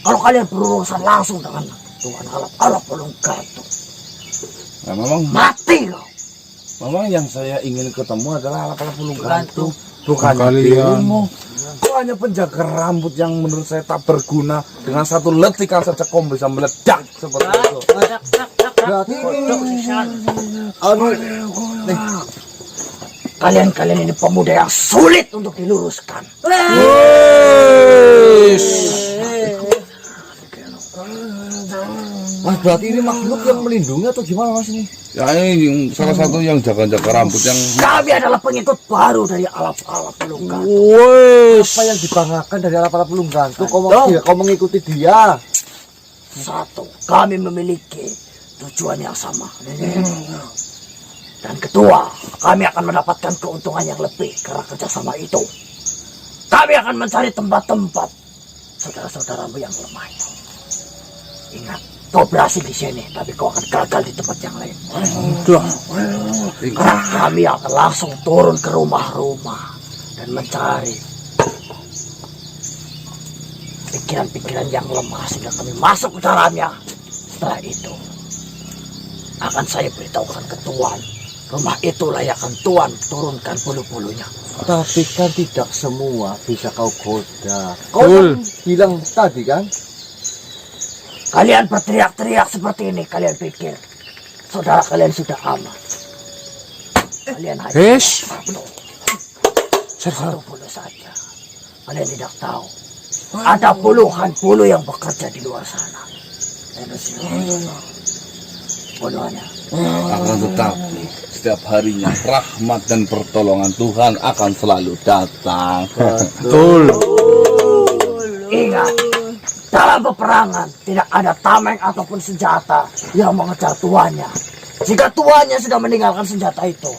Kalau kalian berurusan langsung dengan Tuan Alap Pulung Gantung, Nah, memang mati kau. Memang yang saya ingin ketemu adalah Alap Pulung Gantung, bukan Kalian. dirimu. Kau hanya penjaga rambut yang menurut saya tak berguna. Dengan satu letikan saja kau bisa meledak seperti itu. Berarti Kalian ini pemuda yang sulit untuk diluruskan. Mas, berarti ini makhluk yang melindungi atau gimana Mas ini? Ya ini salah satu yang jaga-jaga rambut yang Kami adalah pengikut baru dari Alap Pulung Gantung. Apa yang dibanggakan dari Alap Pulung Gantung? Kau mengikuti dia. Satu, kami memiliki tujuan yang sama. Dan kedua, kami akan mendapatkan keuntungan yang lebih karena kerjasama itu. Kami akan mencari tempat-tempat saudara-saudaramu yang lemah itu. Ingat, kau berhasil di sini, tapi kau akan gagal di tempat yang lain. Karena kami akan langsung turun ke rumah-rumah dan mencari pikiran-pikiran yang lemah sehingga kami masuk ke dalamnya. Setelah itu akan saya beritahukan ke Tuan, rumah itu layakkan Tuan turunkan bulu-bulunya. Tapi kan tidak semua bisa kau goda. Kau kan bilang tadi kan? Kalian berteriak-teriak seperti ini, kalian pikir saudara kalian sudah aman. Kalian hanya satu bulu saja. Kalian tidak tahu ada puluhan bulu yang bekerja di luar sana. Buluannya. akan tetapi setiap harinya rahmat dan pertolongan Tuhan akan selalu datang. Betul. Ingat, dalam peperangan tidak ada tameng ataupun senjata yang mengejar tuannya. Jika tuannya sudah meninggalkan senjata itu,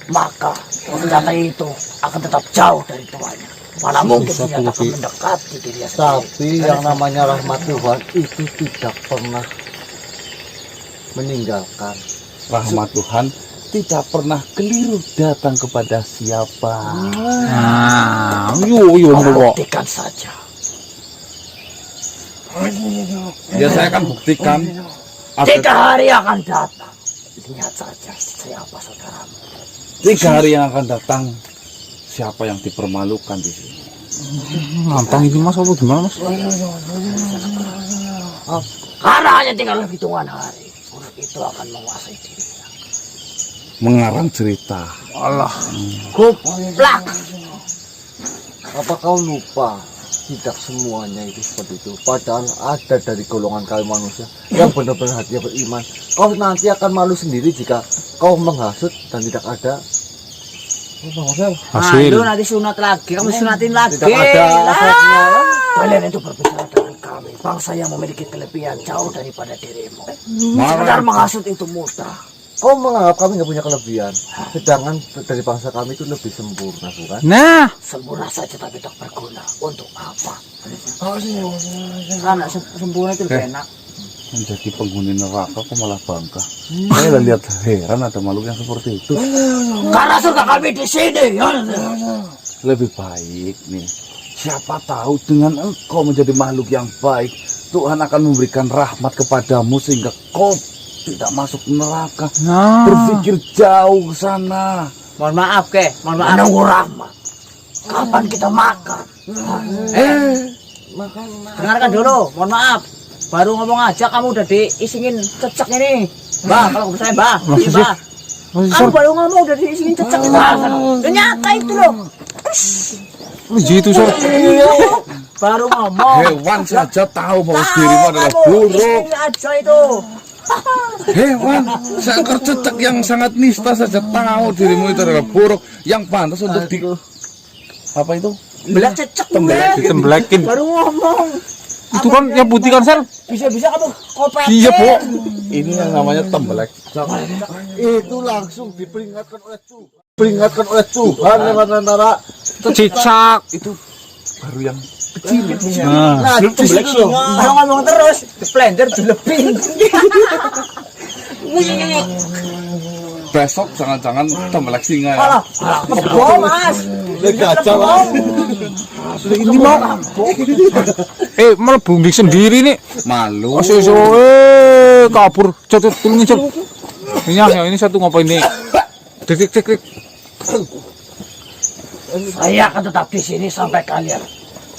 maka senjata itu akan tetap jauh dari tuannya. Mana mungkin senjata akan mendekati dirinya sendiri. Tapi yang namanya rahmat Tuhan itu tidak pernah meninggalkan. Rahmat Tuhan tidak pernah keliru datang kepada siapa. Buktikan saja. Ya saya akan buktikan. 3 hari akan datang. Lihat saja siapa saudaramu. 3 hari yang akan datang, siapa yang dipermalukan di sini. Nantang ini Mas, apa gimana Mas? Karena hanya tinggal hitungan hari, urut itu akan menguasai dirinya. Mengarang cerita. Goblok. Apa kau lupa? Tidak semuanya itu seperti itu. Padahal ada dari golongan kami manusia yang benar-benar hatinya beriman. Kau nanti akan malu sendiri jika kau menghasut dan tidak ada Hasil. Lu nanti sunat lagi, kamu sunatin lagi. tidak ada efeknya. Kalian itu berbicara dengan kami, bangsa yang memiliki kelebihan jauh daripada dirimu. Marah. Sekedar menghasut itu mudah. Kau menganggap kami nggak punya kelebihan, sedangkan dari bangsa kami itu lebih sempurna, bukan? Nah, Sempurna saja tapi tak berguna. Untuk apa? Karena sempurna itu lebih enak. Menjadi penghuni neraka kok malah bangga. Saya udah lihat heran ada makhluk yang seperti itu. Karena surga kami di sini. Lebih baik nih, siapa tahu dengan engkau menjadi makhluk yang baik, Tuhan akan memberikan rahmat kepadamu sehingga kau tidak masuk neraka. Berpikir jauh ke sana. Mohon maaf mohon maaf. Menunggu rahmat. Kapan kita makan? Dengarkan dulu, mohon maaf. Baru ngomong aja kamu udah diisingin cecek ini. Mbak, kalau saya Mbak, iya Mbak. Kamu baru ngomong udah diisingin cecek itu. Ternyata itu loh. gitu Sir. Baru ngomong. Hewan saja tahu bahwa dirimu adalah buruk. Isingin aja itu. Hewan, seekor cecek yang sangat nista saja tahu dirimu itu adalah buruk, yang pantas untuk di apa itu? Belak cecek Ditemblekin. baru ngomong. Itu kan yang putih kan Sir? Bisa-bisa kamu kopet. Iya, Bu. Ini yang namanya tembelek. Itu langsung diperingatkan oleh Tuhan. Peringatkan oleh Tuhan lewat antara Cicak. Itu baru yang Nah, Black singa. Kalau ngomong terus, blender dilepin. Besok jangan-jangan tembelak singa ya. Alah, kebo Mas. Gajah ini mau. Malah bundik sendiri nih. Malu. Aso kabur. Cepet tulungin Cep. Ini satu ngapain nih? Dik. Saya akan tetap di sini sampai kalian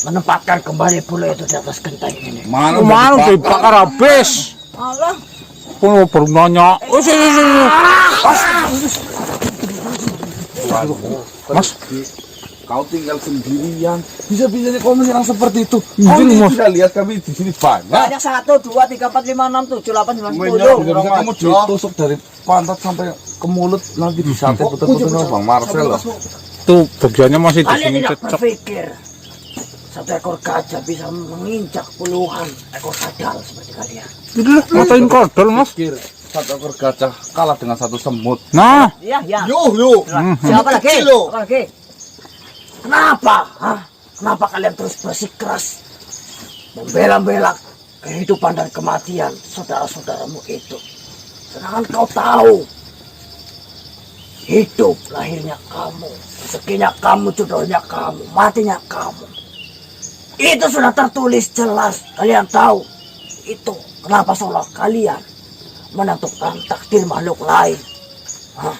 menempatkan kembali bulu itu di atas genteng ini. Mana Kemana dibakar habis? Alah, Kok baru nanya? Mas, Kau tinggal sendirian. Bisa-bisanya kau menyerang seperti itu. Iya, Kau Mas. tidak lihat kami di sini banyak. banyak 1, 2, 3, 4, 5, 6, 7, 8, 9, 10. Bisa kamu ditusuk dari pantat sampai ke mulut nanti disate betul-betul sama Bang Marcel loh. tuh bagiannya masih di Kalian sini tidak cecek. berpikir satu ekor gajah bisa menginjak puluhan ekor kadal seperti kalian. Udah, matain kadal Mas. Pikir satu ekor gajah kalah dengan satu semut. Nah, Iya, iya. Yo. Siapa lagi? Kilo. Apa lagi? Kenapa? Kenapa kalian terus bersikeras membela-bela kehidupan dan kematian saudara-saudaramu itu? Sedangkan kau tahu hidup lahirnya kamu, rezekinya kamu, jodohnya kamu, matinya kamu. Itu sudah tertulis jelas. Kalian tahu itu kenapa seolah kalian menentukan takdir makhluk lain. Hah?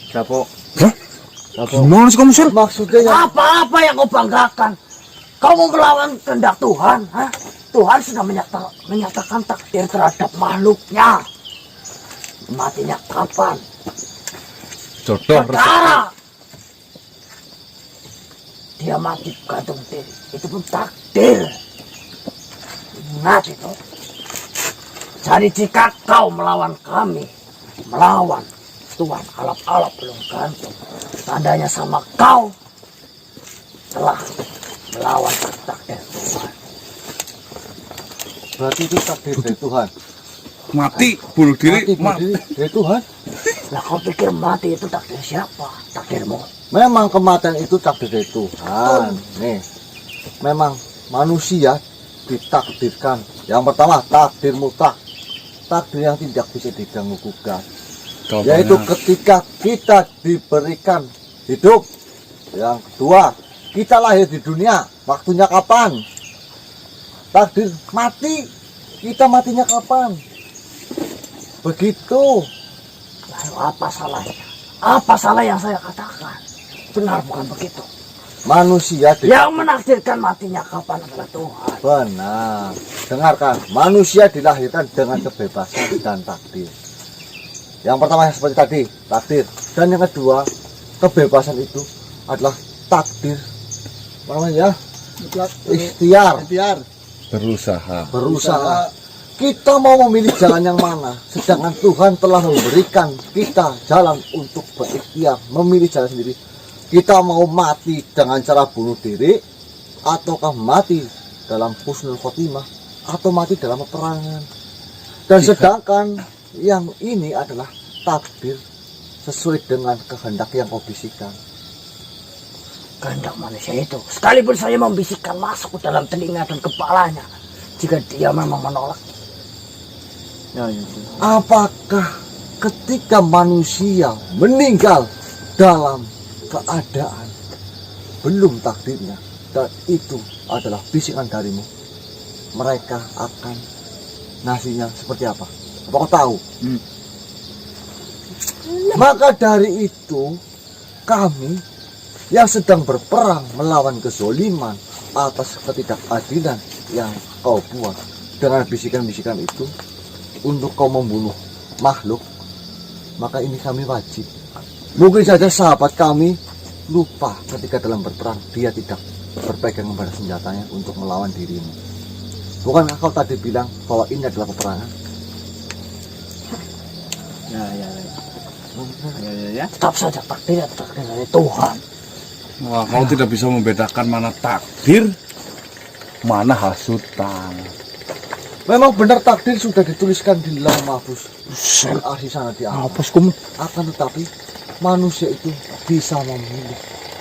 Siapa? gimana sih kamu Sir? Maksudnya yang Apa-apa yang kau banggakan? Kau mau melawan kehendak Tuhan? Hah? Tuhan sudah menyatakan takdir terhadap makhluknya. Matinya kapan? Jodoh Perkara dia mati gantung diri. Itu pun takdir. Ingat itu. Jadi jika kau melawan kami, melawan Tuhan alap-alap belum gantung, tandanya sama kau telah melawan takdir Tuhan. berarti itu takdir dari Tuhan. mati bunuh diri. Mati dari Tuhan. Nah kau pikir mati itu takdir siapa? Takdirmu. Memang kematian itu takdir dari Tuhan. Nih, memang manusia ditakdirkan. Yang pertama takdir mutlak, takdir yang tidak bisa diganggu gugat. Yaitu ketika kita diberikan hidup. Yang kedua, kita lahir di dunia. Waktunya kapan? Takdir mati. Kita matinya kapan? Begitu. Lalu apa salahnya? Apa salah yang saya katakan? Benar bukan begitu? Manusia Yang menakdirkan matinya kapan adalah Tuhan. benar. Dengarkan, manusia dilahirkan dengan kebebasan dan takdir. Yang pertama seperti tadi, takdir. Dan yang kedua, kebebasan itu adalah takdir. Apa namanya? Ikhtiar. Berusaha. Kita mau memilih jalan yang mana, sedangkan Tuhan telah memberikan kita jalan untuk berikhtiar, memilih jalan sendiri. Kita mau mati dengan cara bunuh diri, ataukah mati dalam husnul khotimah, atau mati dalam peperangan. Dan sedangkan yang ini adalah takdir sesuai dengan kehendak yang kau bisikkan. Kehendak manusia itu, sekalipun saya membisikkan masuk ke dalam telinga dan kepalanya, jika dia memang menolak. Apakah ketika manusia meninggal dalam keadaan belum takdirnya, dan itu adalah bisikan darimu, mereka akan nasibnya seperti apa? Apa kau tahu? Maka dari itu kami yang sedang berperang melawan kezoliman atas ketidakadilan yang kau buat dengan bisikan-bisikan itu untuk kau membunuh makhluk, maka ini kami wajib. Mungkin saja sahabat kami lupa ketika dalam berperang dia tidak berpegang pada senjatanya untuk melawan dirimu. Bukankah kau tadi bilang bahwa ini adalah peperangan? Ya. Tetap saja takdir dari Tuhan. Wah, kau tidak bisa membedakan mana takdir, mana hasutan. Memang benar takdir sudah dituliskan di lauh mahfuz dan arsi sana di atas. Apa sih kamu? Akan tetapi manusia itu bisa memilih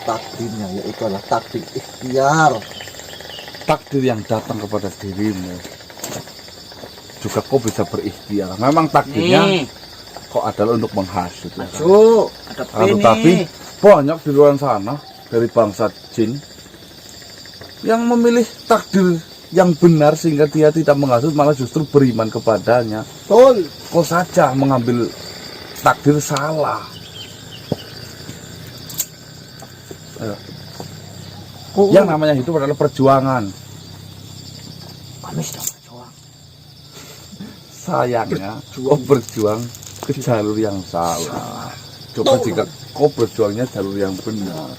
takdirnya, yaitu adalah takdir ikhtiar. Takdir yang datang kepada dirimu juga kau bisa berikhtiar. Memang takdirnya Nih, kok adalah untuk menghasut ya. Cuk, ada Tetapi banyak di luar sana dari bangsa jin yang memilih takdir yang benar sehingga dia tidak menghasut, malah justru beriman kepadanya. Betul. Kau saja mengambil takdir salah. Yang namanya hidup adalah perjuangan. Kami sedang berjuang. Sayangnya kau berjuang ke jalur yang salah. Coba jika kau berjuangnya jalur yang benar,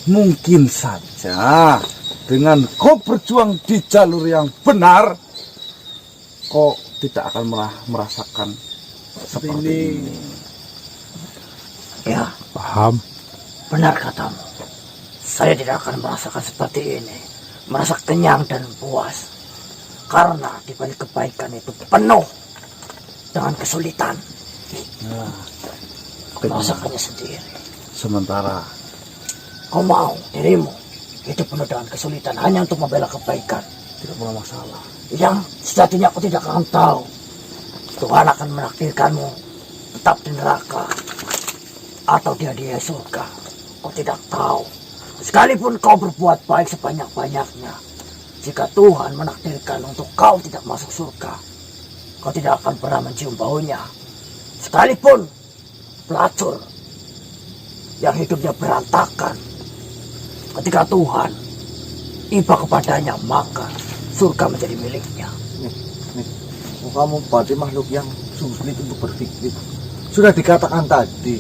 mungkin saja dengan kau berjuang di jalur yang benar, kau tidak akan merasakan seperti ini. Ya, Paham. benar katamu. Saya tidak akan merasakan seperti ini. Merasa kenyang dan puas. Karena di balik kebaikan itu penuh dengan kesulitan. Aku merasakannya sendiri. Sementara Kau mau dirimu hidup penuh dengan kesulitan hanya untuk membela kebaikan. tidak pernah masalah. Yang sejatinya aku tidak akan tahu. Tuhan akan menakdirkanmu tetap di neraka atau dia di surga. Kau tidak tahu. Sekalipun kau berbuat baik sebanyak-banyaknya, jika Tuhan menakdirkan untuk kau tidak masuk surga, kau tidak akan pernah mencium baunya. Sekalipun pelacur yang hidupnya berantakan, ketika Tuhan iba kepadanya, maka surga menjadi miliknya. Kamu berarti makhluk yang sulit untuk berpikir. Sudah dikatakan tadi,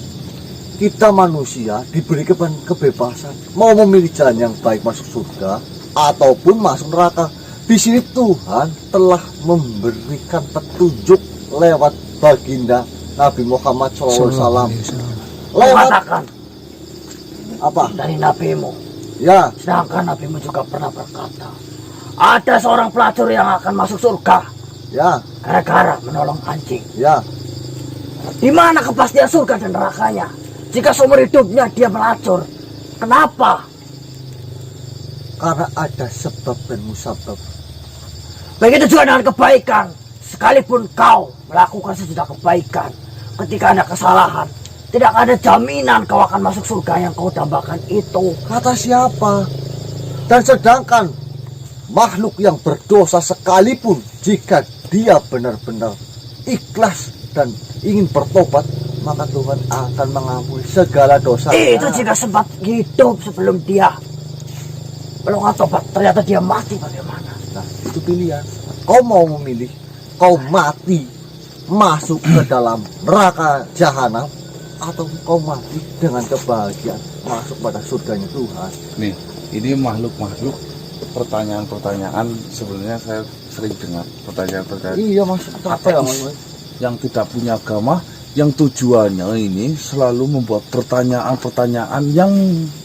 kita manusia diberi kebebasan mau memilih jalan yang baik masuk surga ataupun masuk neraka. Di sini Tuhan telah memberikan petunjuk lewat baginda Nabi Muhammad SAW. Lewat Katakan apa? dari nabimu. Ya, Sedangkan nabimu juga pernah berkata, ada seorang pelacur yang akan masuk surga ya, gara-gara menolong anjing. ya. Di mana kepastian surga dan nerakanya? Jika seumur hidupnya dia melacur, kenapa? Karena ada sebab dan musabab. Begitu juga dengan kebaikan. Sekalipun kau melakukan sesudah kebaikan, ketika ada kesalahan, tidak ada jaminan kau akan masuk surga yang kau dambakan itu. Kata siapa? Dan sedangkan makhluk yang berdosa sekalipun, jika dia benar-benar ikhlas dan ingin bertobat, maka Tuhan akan mengampuni segala dosa. Itu jika sempat hidup sebelum dia melakukan tobat, ternyata dia mati bagaimana? Nah, itu pilihan. Kau mau memilih, kau mati masuk ke dalam neraka jahanam, atau kau mati dengan kebahagiaan masuk pada surganya Tuhan. Nih, ini makhluk-makhluk pertanyaan-pertanyaan sebenarnya saya sering dengar pertanyaan-pertanyaan Iya, masuk apa ya, Mas? yang tidak punya agama, yang tujuannya ini selalu membuat pertanyaan-pertanyaan yang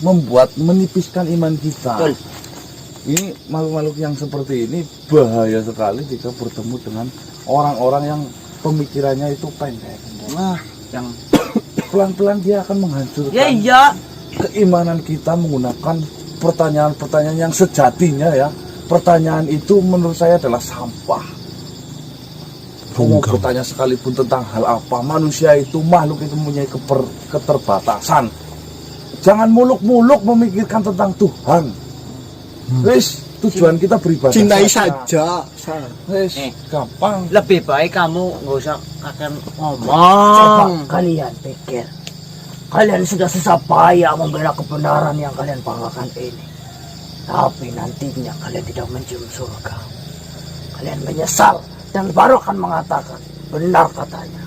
membuat menipiskan iman kita. Betul. Ini makhluk-makhluk yang seperti ini bahaya sekali jika bertemu dengan orang-orang yang pemikirannya itu pendek. Nah, yang pelan-pelan dia akan menghancurkan Ya iya. keimanan kita menggunakan pertanyaan-pertanyaan yang sejatinya ya. Pertanyaan itu menurut saya adalah sampah. Mau bertanya sekalipun tentang hal apa, manusia itu, makhluk itu mempunyai keterbatasan. Jangan muluk-muluk memikirkan tentang Tuhan. Wis, tujuan kita beribadah Cintai saja. Wis, Eh. gampang. Lebih baik kamu nggak usah akan Coba ngomong. kalian pikir, kalian sudah susah payah membela kebenaran yang kalian banggakan ini, tapi nantinya kalian tidak mencium surga. Kalian menyesal dan baru akan mengatakan benar katanya.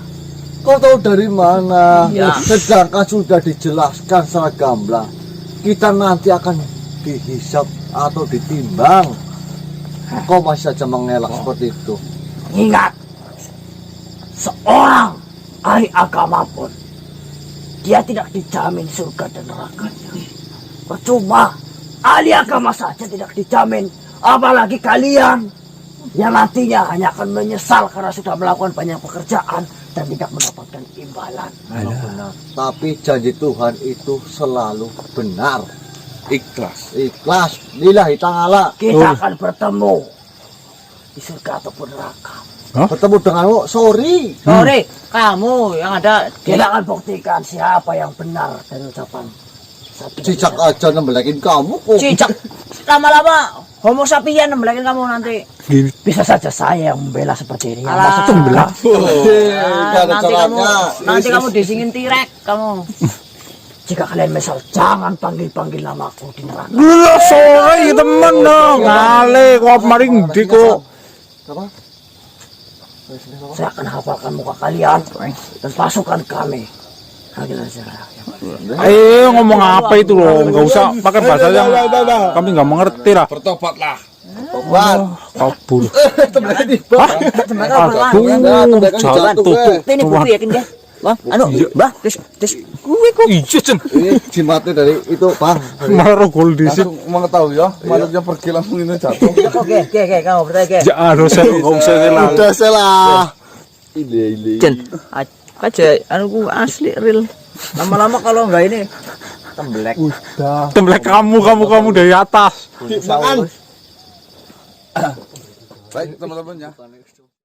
Kau tahu dari mana? Iya. Sedangkan sudah dijelaskan secara gamblang, kita nanti akan dihisap atau ditimbang. Kau masih saja mengelak seperti itu. Ingat, seorang ahli agama pun dia tidak dijamin surga dan nerakanya. Percuma, ahli agama saja tidak dijamin, apalagi kalian yang nantinya hanya akan menyesal karena sudah melakukan banyak pekerjaan dan tidak mendapatkan imbalan. Benar. Tapi janji Tuhan itu selalu benar. Ikhlas. Ikhlas, lillahi ta'ala. Kita akan bertemu di surga ataupun neraka. Bertemu denganmu, sorry. Sorry, kamu yang ada Kita akan buktikan siapa yang benar dari ucapan satu. Cicak aja nembelekin kamu kok. cicak. Lama-lama homo sapien nembelakin kamu nanti. Gini. Bisa saja saya yang membela seperti ini. Alah. Maksud membelah. Gak ada Nanti caranya. kamu disingin tirek kamu. Jika kalian misal jangan panggil-panggil namaku di neraka. Lah sore temen dong. Ngale kok maring ndi kok. Apa? Saya akan hafalkan muka kalian dan pasukan kami. Lagi saja. Ngomong apa itu loh? Enggak usah pakai bahasa yang kami enggak mengerti lah. Bertobatlah. Tobat. Kabur. Tembelekin di bawah. Aduh, jatuh. Ini bukti yakin dia. Bah, anu, bah, tes kuwi kok. Iya, Cen. Ini jimatnya dari itu, Bang. Malah gol di sini. Langsung mengetahui ya, malutnya pergi langsung ini jatuh. Oke, kamu bertanya ke. Ya, aduh, saya enggak usah lah. Udah salah. Ini. Jen, aja anu ku asli real. Lama-lama kalau enggak ini tembelek. Temblek kamu dari atas. Makan. Baik teman-teman ya.